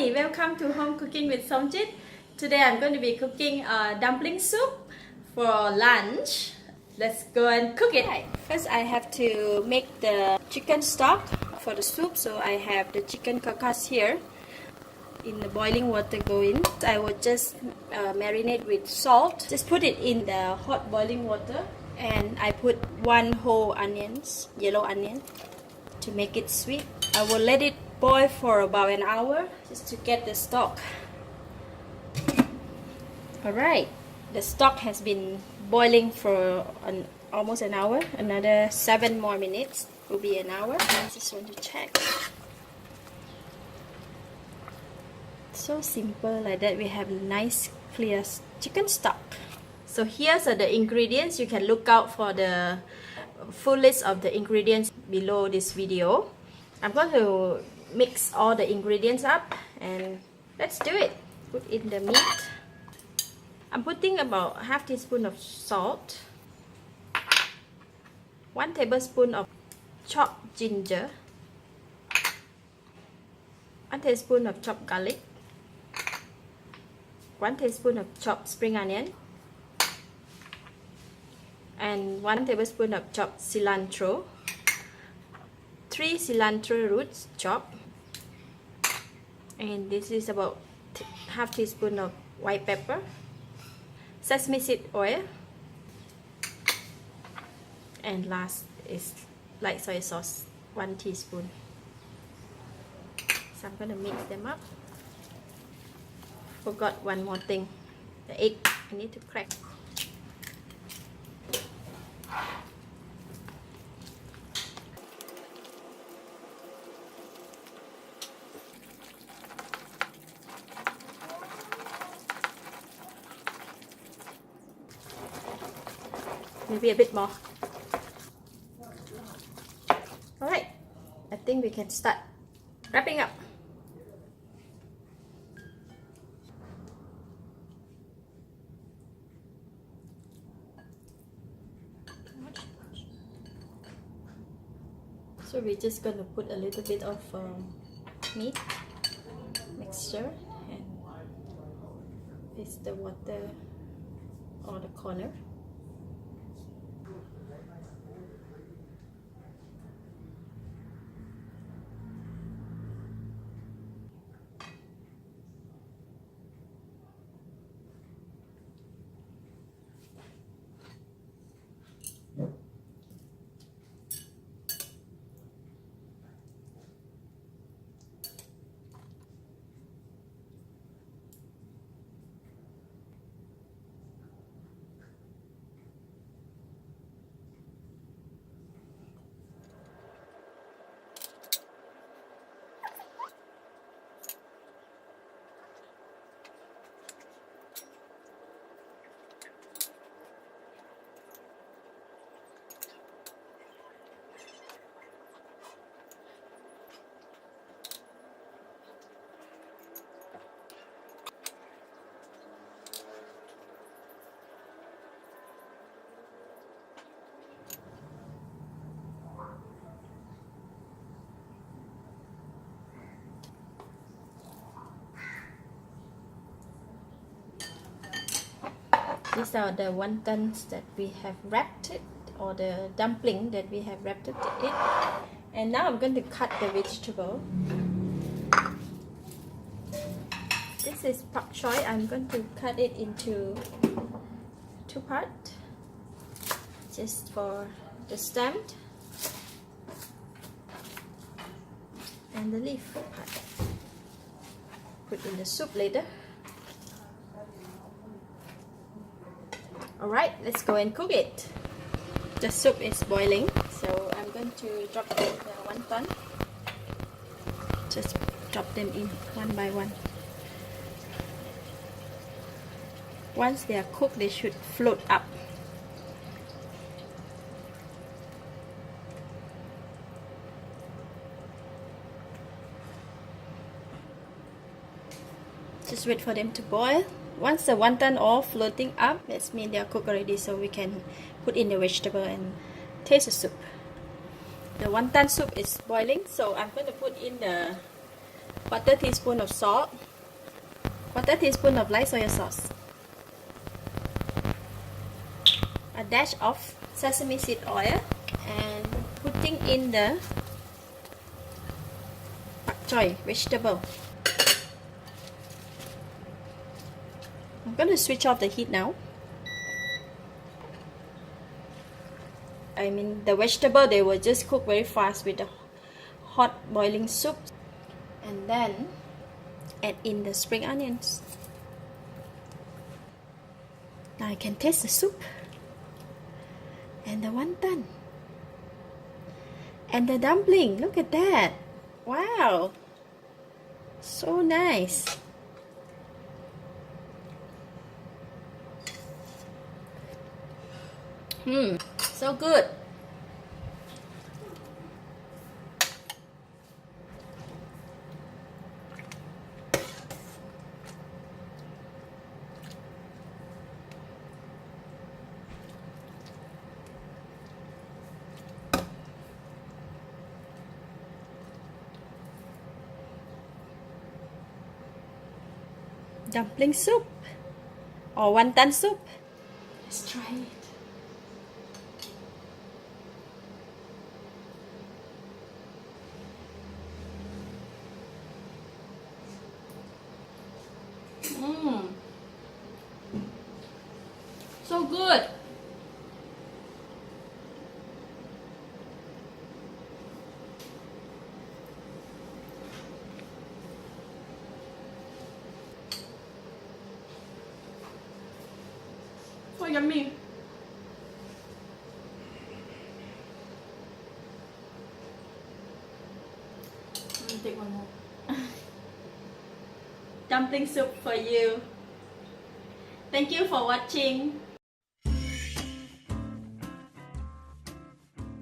Hi, welcome to Home Cooking with Somjit. Today I'm going to be cooking dumpling soup for lunch. Let's go and cook it. Right. First I have to make the chicken stock for the soup. So I have the chicken carcass here in the boiling water going. I will just marinate with salt. Just put it in the hot boiling water, and I put one whole onions, yellow onion, to make it sweet. I will let it boil for about an hour just to get the stock. Alright, the stock has been boiling for almost an hour. Another 7 more minutes will be an hour. I just want to check. So simple like that. We have nice clear chicken stock. So here's the ingredients. You can look out for the full list of the ingredients below this video. I'm going to mix all the ingredients up and let's do it. Put in the meat. I'm putting about half teaspoon of salt, 1 tablespoon of chopped ginger, 1 tablespoon of chopped garlic, 1 tablespoon of chopped spring onion, and 1 tablespoon of chopped cilantro, 3 cilantro roots chopped, and this is about half teaspoon of white pepper, sesame seed oil, and last is light soy sauce, 1 teaspoon. So I'm going to mix them up. Forgot one more thing, the egg. I need to crack. Maybe a bit more. Alright, I think we can start wrapping up. So we're just going to put a little bit of meat mixture and paste the water on the corner. These are the wontons that we have wrapped it, or the dumpling that we have wrapped it in. And now I'm going to cut the vegetable. This is Boy Choy. I'm going to cut it into 2 parts, just for the stem and the leaf part. Put in the soup later. Alright, let's go and cook it. The soup is boiling, so I'm going to drop the wonton. Just drop them in one by one. Once they are cooked, they should float up. Just wait for them to boil. Once the wonton all floating up, that means they are cooked already, so we can put in the vegetable and taste the soup. The wonton soup is boiling, so I'm going to put in the 1/4 teaspoon of salt, 1/4 teaspoon of light soy sauce, a dash of sesame seed oil, and putting in the Boy Choy vegetable. I'm going to switch off the heat now. I mean, the vegetable, they will just cook very fast with the hot boiling soup. And then add in the spring onions. Now I can taste the soup and the wonton and the dumpling. Look at that. Wow, so nice. So good. Dumpling soup or wantan soup. Let's try it. So good. So yummy. Let me take one more. Dumpling soup for you. Thank you for watching.